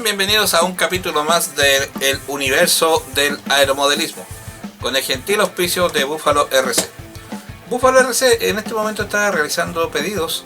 Sean bienvenidos a un capítulo más del universo del aeromodelismo, con el gentil auspicio de Buffalo RC. Buffalo RC en este momento está realizando pedidos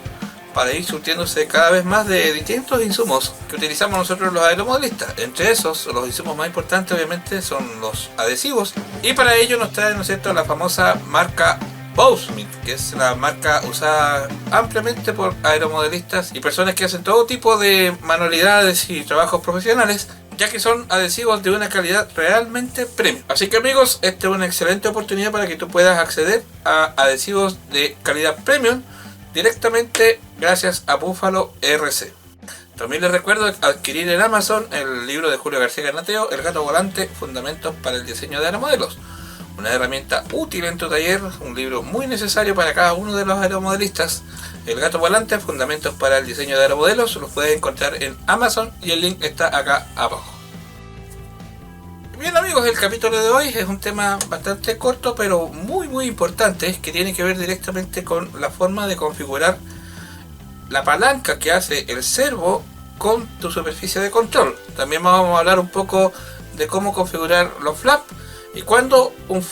para ir surtiéndose cada vez más de distintos insumos que utilizamos nosotros los aeromodelistas. Entre esos, los insumos más importantes obviamente son los adhesivos, y para ello nos trae, ¿no es cierto?, la famosa marca Bowsmith, que es la marca usada ampliamente por aeromodelistas y personas que hacen todo tipo de manualidades y trabajos profesionales, ya que son adhesivos de una calidad realmente premium. Así que amigos, esta es una excelente oportunidad para que tú puedas acceder a adhesivos de calidad premium directamente gracias a Buffalo RC. También les recuerdo adquirir en Amazon el libro de Julio García Garnateo, El gato volante, fundamentos para el diseño de aeromodelos. Una herramienta útil en tu taller, un libro muy necesario para cada uno de los aeromodelistas. El gato volante, fundamentos para el diseño de aeromodelos, los puedes encontrar en Amazon y el link está acá abajo. Bien amigos, el capítulo de hoy es un tema bastante corto pero muy importante, que tiene que ver directamente con la forma de configurar la palanca que hace el servo con tu superficie de control. También vamos a hablar un poco de cómo configurar los flaps y cuando un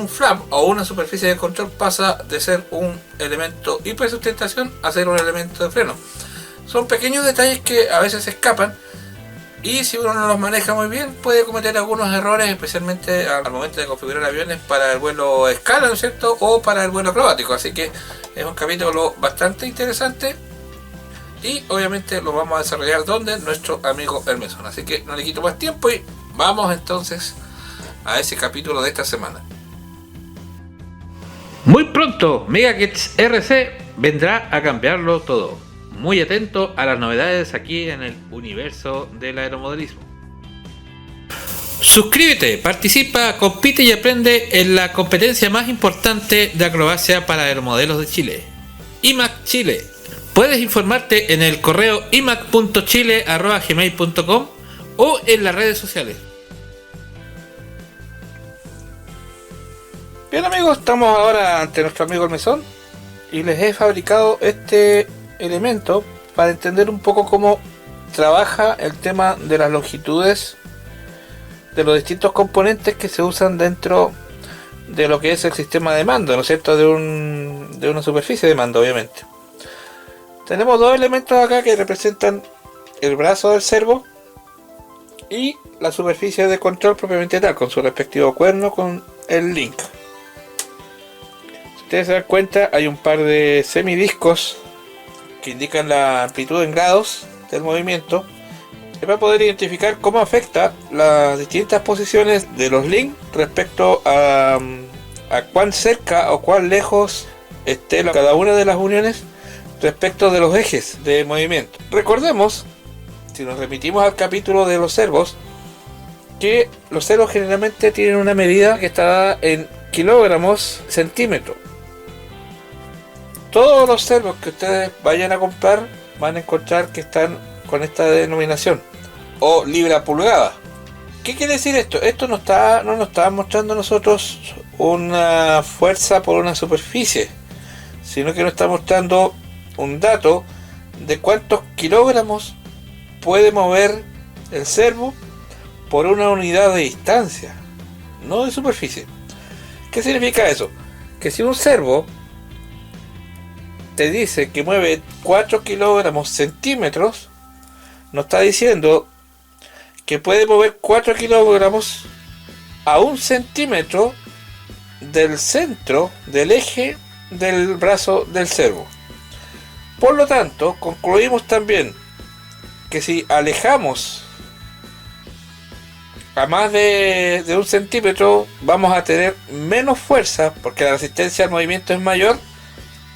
flap o una superficie de control pasa de ser un elemento hipersustentación a ser un elemento de freno. Son pequeños detalles que a veces se escapan, y si uno no los maneja muy bien puede cometer algunos errores, especialmente al momento de configurar aviones para el vuelo escala, ¿no es cierto?, o para el vuelo acrobático. Así que es un capítulo bastante interesante y obviamente lo vamos a desarrollar donde nuestro amigo Hermeson. Así que no le quito más tiempo y vamos entonces a ese capítulo de esta semana. Muy pronto Megakits RC vendrá a cambiarlo todo. Muy atento a las novedades aquí en el universo del aeromodelismo. Suscríbete, participa, compite y aprende en la competencia más importante de acrobacia para aeromodelos de Chile, IMAC Chile. Puedes informarte en el correo imac.chile@gmail.com o en las redes sociales. Bien amigos, estamos ahora ante nuestro amigo Hermeson y les he fabricado este elemento para entender un poco cómo trabaja el tema de las longitudes de los distintos componentes que se usan dentro de lo que es el sistema de mando, ¿no es cierto?, de una superficie de mando. Obviamente tenemos dos elementos acá que representan el brazo del servo y la superficie de control propiamente tal, con su respectivo cuerno con el link. Si ustedes se dan cuenta, hay un par de semidiscos que indican la amplitud en grados del movimiento, para poder identificar cómo afecta las distintas posiciones de los links respecto a cuán cerca o cuán lejos esté cada una de las uniones respecto de los ejes de movimiento. Recordemos, si nos remitimos al capítulo de los servos, que los servos generalmente tienen una medida que está dada en kilogramos centímetro. Todos los servos que ustedes vayan a comprar van a encontrar que están con esta denominación, o libra pulgada. ¿Qué quiere decir esto? Esto no nos está mostrando a nosotros una fuerza por una superficie, sino que nos está mostrando un dato de cuántos kilogramos puede mover el servo por una unidad de distancia, no de superficie. ¿Qué significa eso? Que si un servo te dice que mueve 4 kilogramos centímetros, nos está diciendo que puede mover 4 kilogramos a 1 centímetro del centro del eje del brazo del servo. Por lo tanto, concluimos también que si alejamos a más de 1 centímetro vamos a tener menos fuerza, porque la resistencia al movimiento es mayor.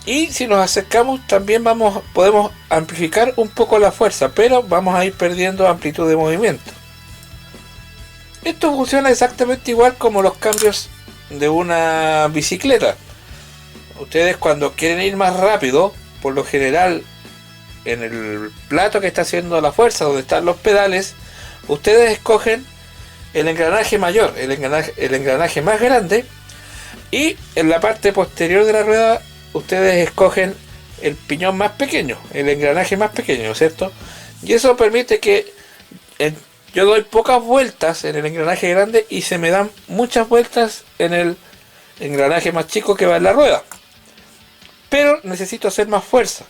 Y si nos acercamos también podemos amplificar un poco la fuerza, pero vamos a ir perdiendo amplitud de movimiento. Esto funciona exactamente igual como los cambios de una bicicleta. Ustedes cuando quieren ir más rápido, por lo general en el plato que está haciendo la fuerza, donde están los pedales, ustedes escogen el engranaje mayor, el engranaje más grande, y en la parte posterior de la rueda ustedes escogen el piñón más pequeño, el engranaje más pequeño, ¿cierto? Y eso permite que yo doy pocas vueltas en el engranaje grande y se me dan muchas vueltas en el engranaje más chico que va en la rueda. Pero necesito hacer más fuerza.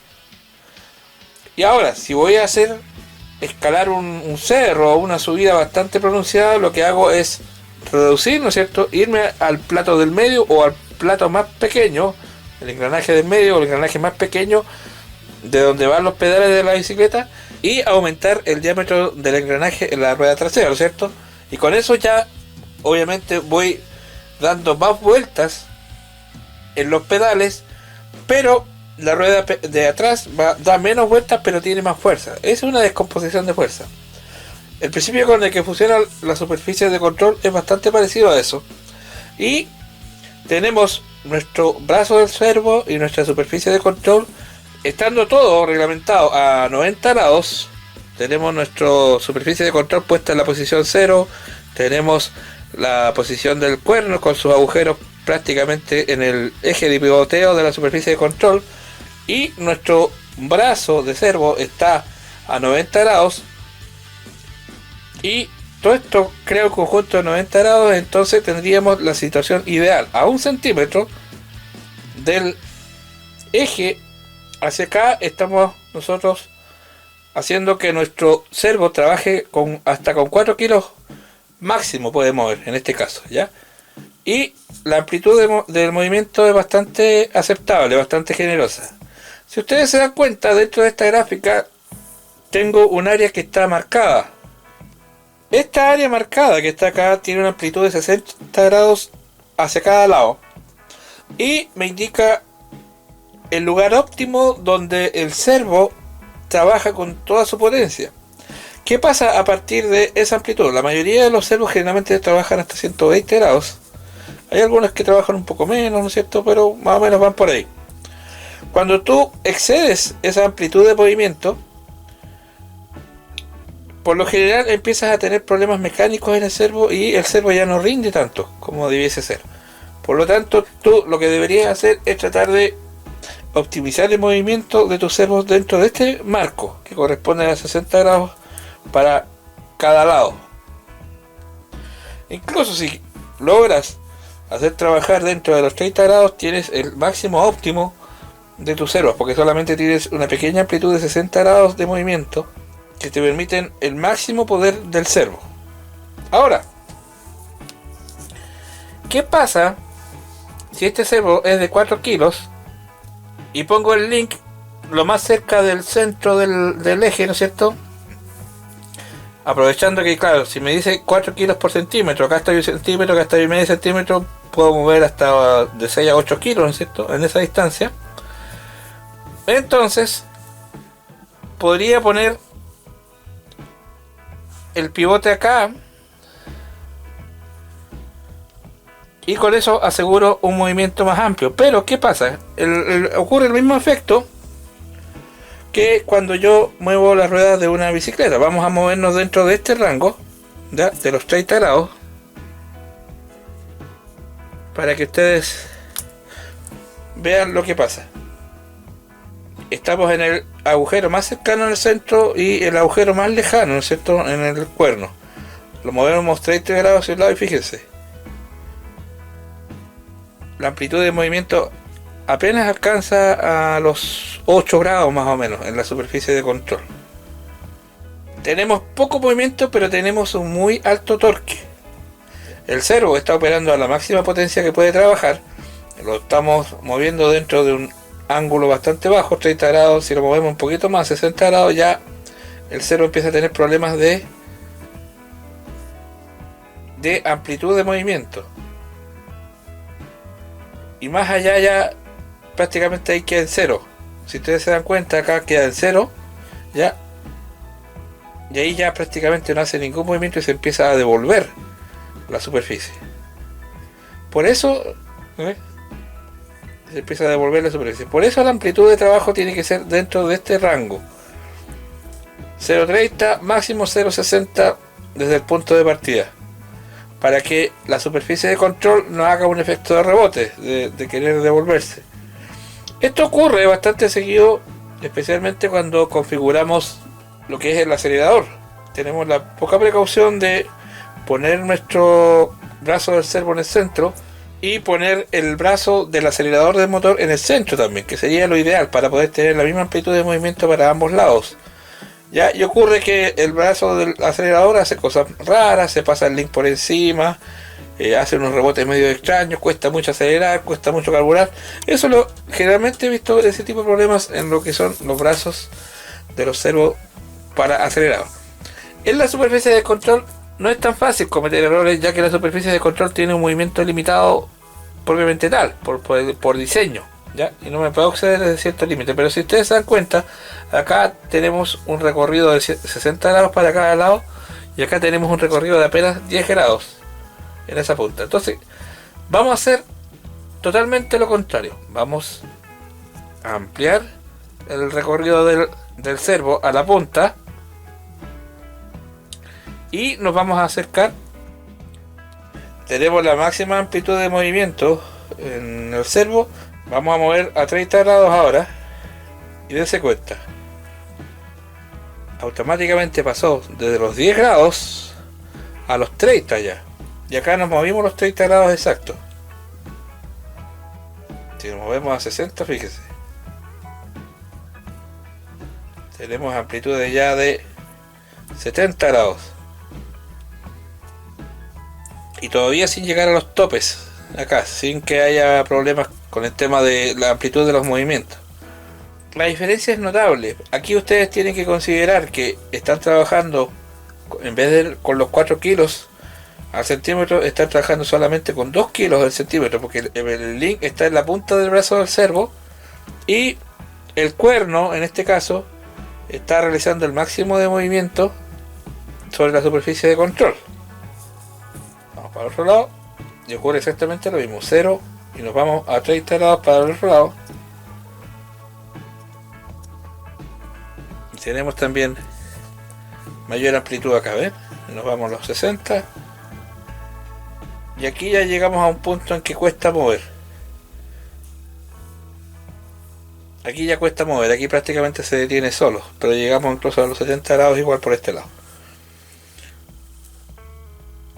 Y ahora, si voy a escalar un cerro o una subida bastante pronunciada, lo que hago es reducir, ¿no es cierto? Irme al plato del medio o al plato más pequeño, el engranaje del medio o el engranaje más pequeño, de donde van los pedales de la bicicleta, y aumentar el diámetro del engranaje en la rueda trasera, ¿no es cierto? Y con eso ya, obviamente, voy dando más vueltas en los pedales, pero la rueda de atrás da menos vueltas, pero tiene más fuerza. Es una descomposición de fuerza. El principio con el que funciona la superficie de control es bastante parecido a eso. Y tenemos nuestro brazo del servo y nuestra superficie de control, estando todo reglamentado a 90 grados. Tenemos nuestra superficie de control puesta en la posición 0. Tenemos la posición del cuerno con sus agujeros prácticamente en el eje de pivoteo de la superficie de control. Y nuestro brazo de servo está a 90 grados. Y todo esto crea un conjunto de 90 grados. Entonces tendríamos la situación ideal a 1 centímetro del eje hacia acá. Estamos nosotros haciendo que nuestro servo trabaje hasta con 4 kilos máximo puede mover en este caso, ¿ya? Y la amplitud del movimiento es bastante aceptable, bastante generosa. Si ustedes se dan cuenta, dentro de esta gráfica tengo un área que está marcada. Esta área marcada que está acá tiene una amplitud de 60 grados hacia cada lado y me indica el lugar óptimo donde el servo trabaja con toda su potencia. ¿Qué pasa a partir de esa amplitud? La mayoría de los servos generalmente trabajan hasta 120 grados. Hay algunos que trabajan un poco menos, ¿no es cierto? Pero más o menos van por ahí. Cuando tú excedes esa amplitud de movimiento, por lo general empiezas a tener problemas mecánicos en el servo y el servo ya no rinde tanto como debiese ser. Por lo tanto, tú lo que deberías hacer es tratar de optimizar el movimiento de tus servos dentro de este marco que corresponde a 60 grados para cada lado. Incluso si logras hacer trabajar dentro de los 30 grados, tienes el máximo óptimo de tus servos, porque solamente tienes una pequeña amplitud de 60 grados de movimiento que te permiten el máximo poder del servo. Ahora, ¿qué pasa si este servo es de 4 kilos y pongo el link lo más cerca del centro del eje, ¿no es cierto? Aprovechando que, claro, si me dice 4 kilos por centímetro, acá estoy 1 centímetro, acá estoy medio centímetro, puedo mover hasta de 6 a 8 kilos, ¿no es cierto? En esa distancia. Entonces, podría poner el pivote acá y con eso aseguro un movimiento más amplio. Pero ¿qué pasa? Ocurre el mismo efecto que cuando yo muevo las ruedas de una bicicleta. Vamos a movernos dentro de este rango, ¿ya? De los 30 grados, para que ustedes vean lo que pasa. Estamos en el agujero más cercano al centro y el agujero más lejano, ¿no es cierto?, en el cuerno. Lo movemos 30 grados hacia un lado y fíjense, la amplitud de movimiento apenas alcanza a los 8 grados más o menos en la superficie de control. Tenemos poco movimiento, pero tenemos un muy alto torque. El servo está operando a la máxima potencia que puede trabajar. Lo estamos moviendo dentro de un ángulo bastante bajo, 30 grados. Si lo movemos un poquito más, 60 grados, ya el servo empieza a tener problemas de amplitud de movimiento. Y más allá ya prácticamente ahí queda en cero. Si ustedes se dan cuenta, acá queda en cero, ya. Y ahí ya prácticamente no hace ningún movimiento y se empieza a devolver la superficie. Por eso, ¿ves?, se empieza a devolver la superficie. Por eso la amplitud de trabajo tiene que ser dentro de este rango. 0.30, máximo 0.60 desde el punto de partida. Para que la superficie de control no haga un efecto de rebote, de querer devolverse. Esto ocurre bastante seguido, especialmente cuando configuramos lo que es el acelerador. tenemos la poca precaución de poner nuestro brazo del servo en el centro y poner el brazo del acelerador del motor en el centro también, que sería lo ideal para poder tener la misma amplitud de movimiento para ambos lados. Ya, y ocurre que el brazo del acelerador hace cosas raras, se pasa el link por encima, hace unos rebotes medio extraños, cuesta mucho acelerar, cuesta mucho carburar. Eso generalmente he visto ese tipo de problemas en lo que son los brazos de los servos para acelerador. En la superficie de control no es tan fácil cometer errores, ya que la superficie de control tiene un movimiento limitado propiamente tal, por diseño, ¿ya? Y no me puedo exceder de cierto límite. Pero si ustedes se dan cuenta, acá tenemos un recorrido de 60 grados para cada lado, y acá tenemos un recorrido de apenas 10 grados en esa punta. Entonces vamos a hacer totalmente lo contrario. Vamos a ampliar el recorrido del servo a la punta y nos vamos a acercar. Tenemos la máxima amplitud de movimiento en el servo. Vamos a mover a 30 grados ahora y dense cuenta, automáticamente pasó desde los 10 grados a los 30 ya, y acá nos movimos los 30 grados exactos. Si nos movemos a 60, fíjese, tenemos amplitudes ya de 70 grados y todavía sin llegar a los topes acá, sin que haya problemas con el tema de la amplitud de los movimientos. La diferencia es notable. Aquí ustedes tienen que considerar que están trabajando, en vez de con los 4 kilos al centímetro, están trabajando solamente con 2 kilos al centímetro, porque el link está en la punta del brazo del servo y el cuerno, en este caso, está realizando el máximo de movimiento sobre la superficie de control. Vamos para el otro lado y ocurre exactamente lo mismo, 0, y nos vamos a 30 grados para el otro lado. Y tenemos también mayor amplitud acá, ¿ven? Nos vamos a los 60 y aquí ya llegamos a un punto en que cuesta mover. Aquí ya cuesta mover, aquí prácticamente se detiene solo, pero llegamos incluso a los 70 grados igual por este lado.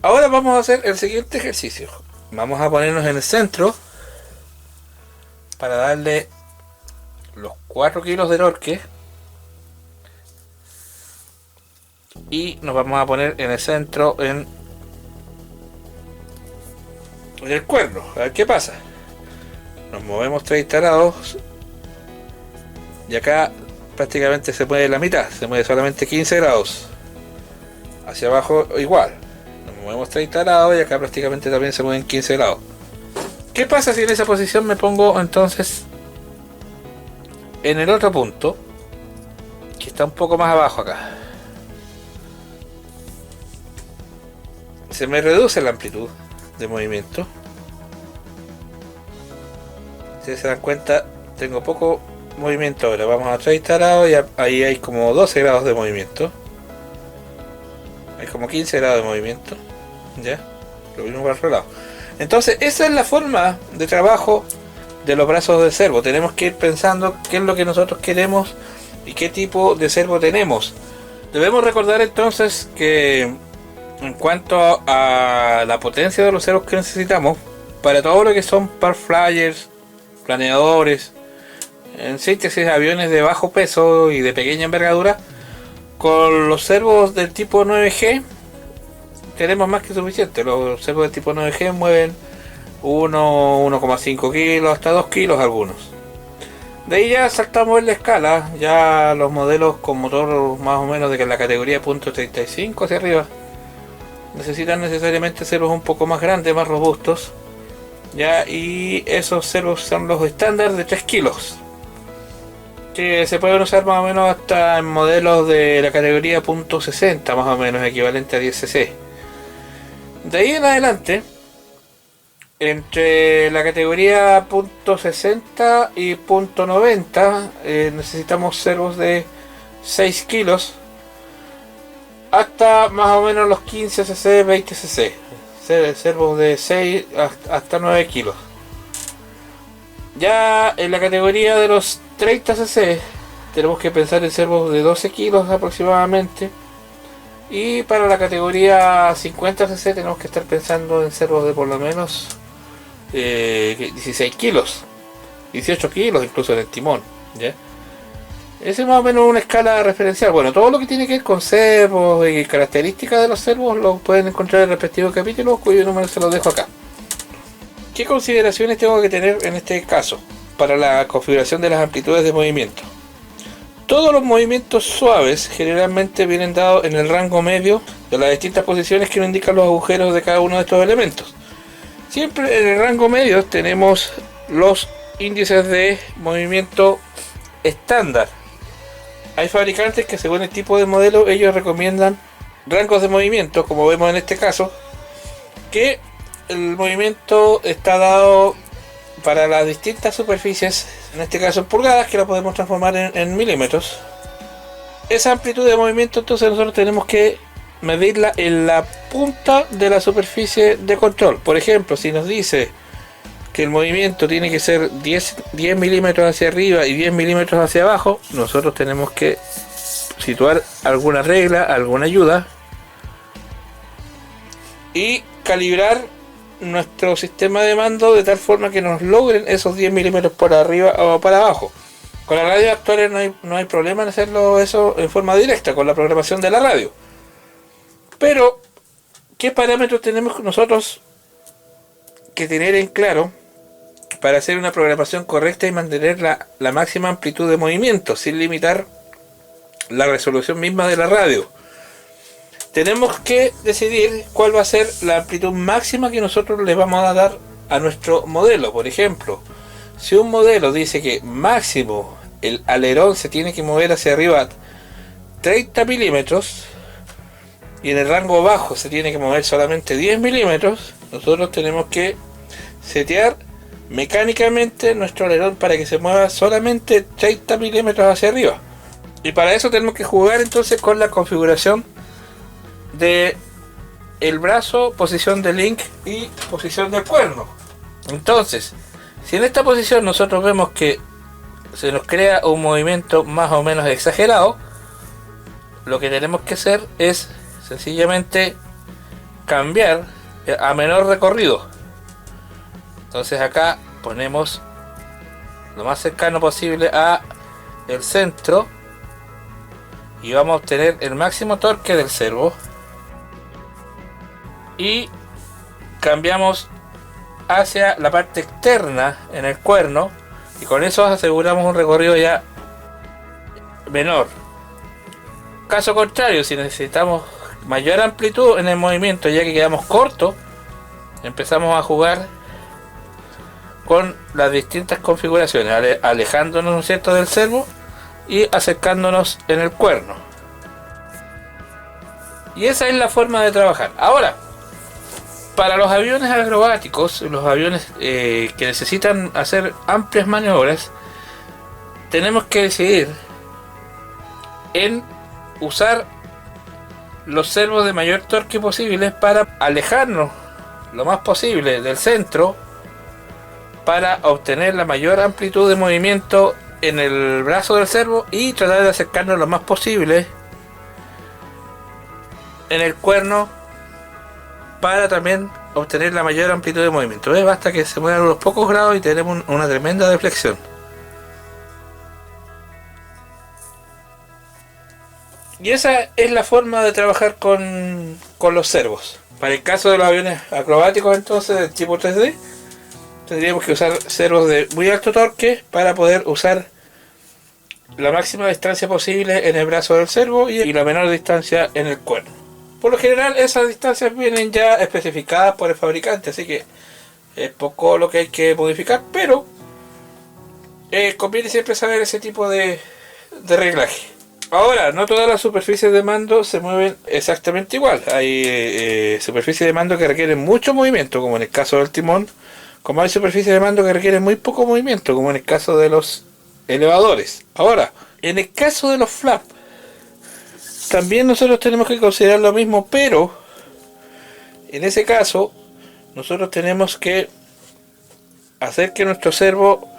Ahora vamos a hacer el siguiente ejercicio. Vamos a ponernos en el centro para darle los 4 kilos de torque y nos vamos a poner en el centro en el cuerno. A ver qué pasa. Nos movemos 30 grados y acá prácticamente se mueve la mitad, se mueve solamente 15 grados. Hacia abajo igual, nos movemos 30 grados y acá prácticamente también se mueven 15 grados. ¿Qué pasa si en esa posición me pongo entonces en el otro punto, que está un poco más abajo acá? Se me reduce la amplitud de movimiento. Si se dan cuenta, tengo poco movimiento ahora. Vamos a 30 grados y ahí hay como 12 grados de movimiento. Hay como 15 grados de movimiento. Ya, lo mismo para el otro lado. Entonces esa es la forma de trabajo de los brazos del servo. Tenemos que ir pensando qué es lo que nosotros queremos y qué tipo de servo tenemos. Debemos recordar entonces que en cuanto a la potencia de los servos que necesitamos, para todo lo que son par flyers, planeadores, en síntesis aviones de bajo peso y de pequeña envergadura, con los servos del tipo 9G tenemos más que suficiente. Los servos del tipo 9G mueven 1,5 kilos hasta 2 kilos algunos. De ahí ya saltamos en la escala, ya los modelos con motor más o menos de la categoría .35 hacia arriba necesitan necesariamente servos un poco más grandes, más robustos, ya, y esos servos son los estándar de 3 kilos, que se pueden usar más o menos hasta en modelos de la categoría .60, más o menos equivalente a 10cc. De ahí en adelante, entre la categoría .60 y .90 necesitamos servos de 6 kilos hasta más o menos los 15cc, 20cc, servos de 6 hasta 9 kilos. Ya en la categoría de los 30cc tenemos que pensar en servos de 12 kilos aproximadamente Y para la categoría 50cc tenemos que estar pensando en servos de por lo menos 16 kilos, 18 kilos incluso en el timón, ¿ya? Esa es más o menos una escala referencial. Bueno, todo lo que tiene que ver con servos y características de los servos lo pueden encontrar en el respectivo capítulo, cuyo número se lo dejo acá. ¿Qué consideraciones tengo que tener en este caso para la configuración de las amplitudes de movimiento? Todos los movimientos suaves generalmente vienen dados en el rango medio de las distintas posiciones que nos indican los agujeros de cada uno de estos elementos. Siempre en el rango medio tenemos los índices de movimiento estándar. Hay fabricantes que según el tipo de modelo ellos recomiendan rangos de movimiento, como vemos en este caso, que el movimiento está dado para las distintas superficies, en este caso en pulgadas, que la podemos transformar en milímetros. Esa amplitud de movimiento entonces nosotros tenemos que medirla en la punta de la superficie de control. Por ejemplo, si nos dice que el movimiento tiene que ser 10 milímetros hacia arriba y 10 milímetros hacia abajo, nosotros tenemos que situar alguna regla, alguna ayuda y calibrar nuestro sistema de mando de tal forma que nos logren esos 10 milímetros por arriba o para abajo. Con la radio actual no hay problema en hacerlo eso en forma directa con la programación de la radio. Pero, ¿qué parámetros tenemos nosotros que tener en claro para hacer una programación correcta y mantener la máxima amplitud de movimiento sin limitar la resolución misma de la radio? Tenemos que decidir cuál va a ser la amplitud máxima que nosotros le vamos a dar a nuestro modelo. Por ejemplo, si un modelo dice que máximo el alerón se tiene que mover hacia arriba 30 milímetros y en el rango bajo se tiene que mover solamente 10 milímetros, nosotros tenemos que setear mecánicamente nuestro alerón para que se mueva solamente 30 milímetros hacia arriba. Y para eso tenemos que jugar entonces con la configuración de el brazo, posición de link y posición del cuerno. Entonces, si en esta posición nosotros vemos que se nos crea un movimiento más o menos exagerado, lo que tenemos que hacer es sencillamente cambiar a menor recorrido. Entonces acá ponemos lo más cercano posible a el centro y vamos a obtener el máximo torque del servo y cambiamos hacia la parte externa en el cuerno y con eso aseguramos un recorrido ya menor. Caso contrario, si necesitamos mayor amplitud en el movimiento ya que quedamos cortos, empezamos a jugar con las distintas configuraciones, alejándonos, ¿no es cierto?, del servo y acercándonos en el cuerno. Y esa es la forma de trabajar. Ahora, para los aviones acrobáticos, los aviones que necesitan hacer amplias maniobras, tenemos que decidir en usar los servos de mayor torque posible para alejarnos lo más posible del centro para obtener la mayor amplitud de movimiento en el brazo del servo y tratar de acercarnos lo más posible en el cuerno para también obtener la mayor amplitud de movimiento. ¿Ves? Basta que se muevan unos pocos grados y tenemos una tremenda deflexión. Y esa es la forma de trabajar con los servos. Para el caso de los aviones acrobáticos entonces del tipo 3D, tendríamos que usar servos de muy alto torque para poder usar la máxima distancia posible en el brazo del servo y la menor distancia en el cuerno. Por lo general esas distancias vienen ya especificadas por el fabricante, así que es poco lo que hay que modificar, pero conviene siempre saber ese tipo de reglaje. Ahora, no todas las superficies de mando se mueven exactamente igual. Hay superficies de mando que requieren mucho movimiento, como en el caso del timón, como hay superficies de mando que requieren muy poco movimiento, como en el caso de los elevadores. Ahora, en el caso de los flaps, también nosotros tenemos que considerar lo mismo, pero en ese caso nosotros tenemos que hacer que nuestro servo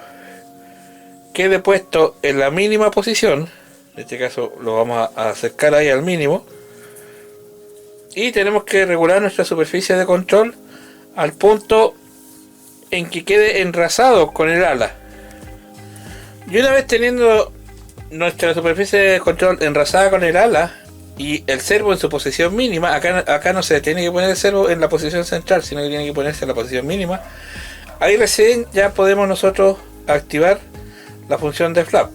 quede puesto en la mínima posición. En este caso lo vamos a acercar ahí al mínimo, y tenemos que regular nuestra superficie de control al punto en que quede enrasado con el ala. Y una vez teniendo nuestra superficie de control enrasada con el ala y el servo en su posición mínima, acá no se tiene que poner el servo en la posición central, sino que tiene que ponerse en la posición mínima. Ahí recién ya podemos nosotros activar la función de flap.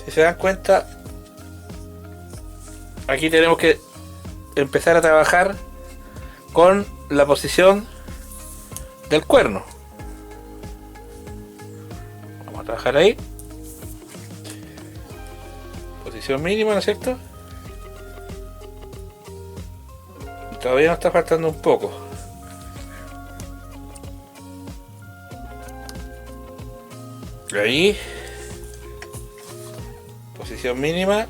Si se dan cuenta, aquí tenemos que empezar a trabajar con la posición del cuerno. Vamos a trabajar ahí. Posición mínima, ¿no es cierto? Todavía nos está faltando un poco. Ahí. Posición mínima.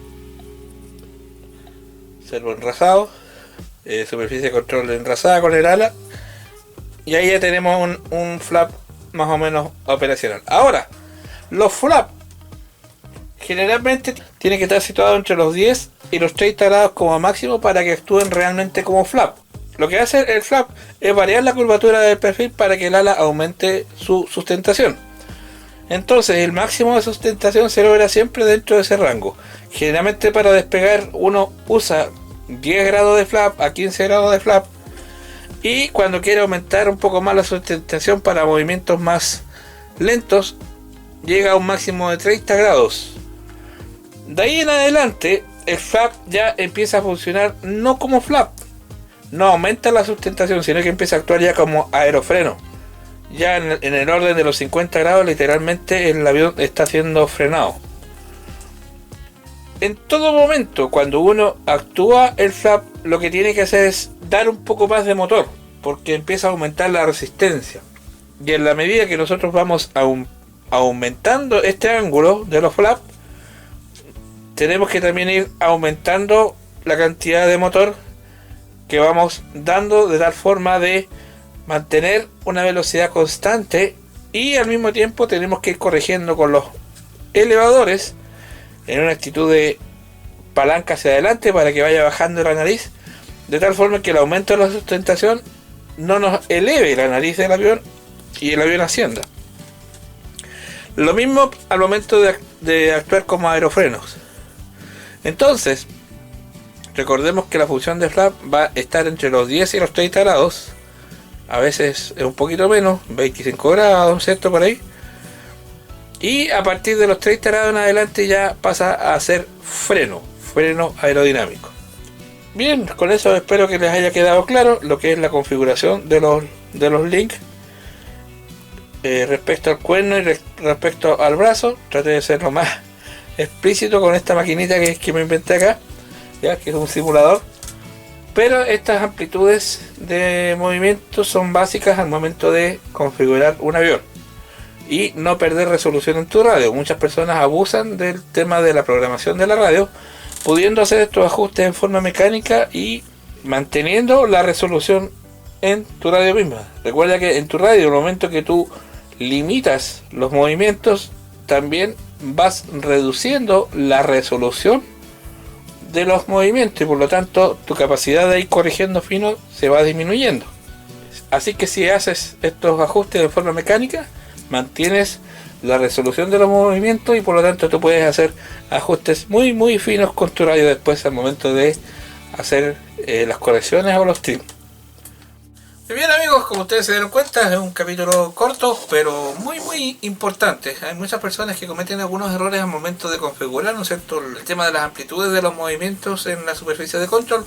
Servo enrasado. Superficie de control enrasada con el ala. Y ahí ya tenemos un flap más o menos operacional. Ahora, los flaps generalmente tienen que estar situados entre los 10 y los 30 grados como máximo para que actúen realmente como flap. Lo que hace el flap es variar la curvatura del perfil para que el ala aumente su sustentación. Entonces el máximo de sustentación se logra siempre dentro de ese rango. Generalmente para despegar uno usa 10 grados de flap a 15 grados de flap, y cuando quiere aumentar un poco más la sustentación para movimientos más lentos llega a un máximo de 30 grados. De ahí en adelante el flap ya empieza a funcionar no como flap, no aumenta la sustentación, sino que empieza a actuar ya como aerofreno. Ya en el orden de los 50 grados literalmente el avión está siendo frenado. En todo momento cuando uno actúa el flap, lo que tiene que hacer es dar un poco más de motor, porque empieza a aumentar la resistencia. Y en la medida que nosotros vamos aumentando este ángulo de los flaps, tenemos que también ir aumentando la cantidad de motor que vamos dando, de tal forma de mantener una velocidad constante, y al mismo tiempo tenemos que ir corrigiendo con los elevadores en una actitud de palanca hacia adelante para que vaya bajando la nariz, de tal forma que el aumento de la sustentación no nos eleve la nariz del avión y el avión ascienda. Lo mismo al momento de actuar como aerofrenos. Entonces, recordemos que la función de flap va a estar entre los 10 y los 30 grados. A veces es un poquito menos, 25 grados, ¿cierto? Por ahí. Y a partir de los 30 grados en adelante ya pasa a ser freno aerodinámico. Bien, con eso espero que les haya quedado claro lo que es la configuración de los links respecto al cuerno y respecto al brazo. Traté de ser lo más explícito con esta maquinita que me inventé acá, ya que es un simulador, pero estas amplitudes de movimiento son básicas al momento de configurar un avión y no perder resolución en tu radio. Muchas personas abusan del tema de la programación de la radio, pudiendo hacer estos ajustes en forma mecánica y manteniendo la resolución en tu radio misma. Recuerda que en tu radio, en el momento que tú limitas los movimientos, también vas reduciendo la resolución de los movimientos, y por lo tanto tu capacidad de ir corrigiendo fino se va disminuyendo. Así que si haces estos ajustes de forma mecánica, mantienes la resolución de los movimientos, y por lo tanto tú puedes hacer ajustes muy finos con tu radio después al momento de hacer las correcciones o los trims. Bien amigos, como ustedes se dieron cuenta, es un capítulo corto pero muy importante. Hay muchas personas que cometen algunos errores al momento de configurar, ¿no es cierto?, el tema de las amplitudes de los movimientos en la superficie de control,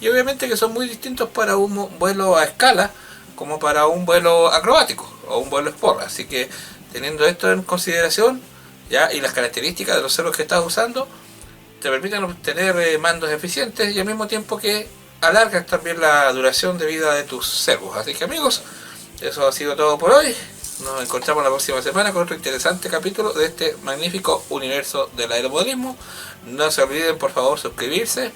y obviamente que son muy distintos para un vuelo a escala como para un vuelo acrobático o un vuelo sport. Así que teniendo esto en consideración ya, y las características de los servos que estás usando, te permiten obtener mandos eficientes y al mismo tiempo que alargas también la duración de vida de tus servos. Así que amigos, eso ha sido todo por hoy. Nos encontramos la próxima semana con otro interesante capítulo de este magnífico universo del aeromodelismo. No se olviden por favor suscribirse,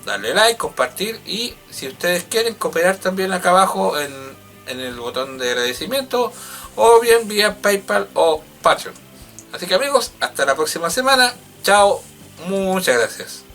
darle like, compartir, y si ustedes quieren cooperar también acá abajo en el botón de agradecimiento, o bien vía PayPal o Patreon. Así que amigos, hasta la próxima semana. Chao, muchas gracias.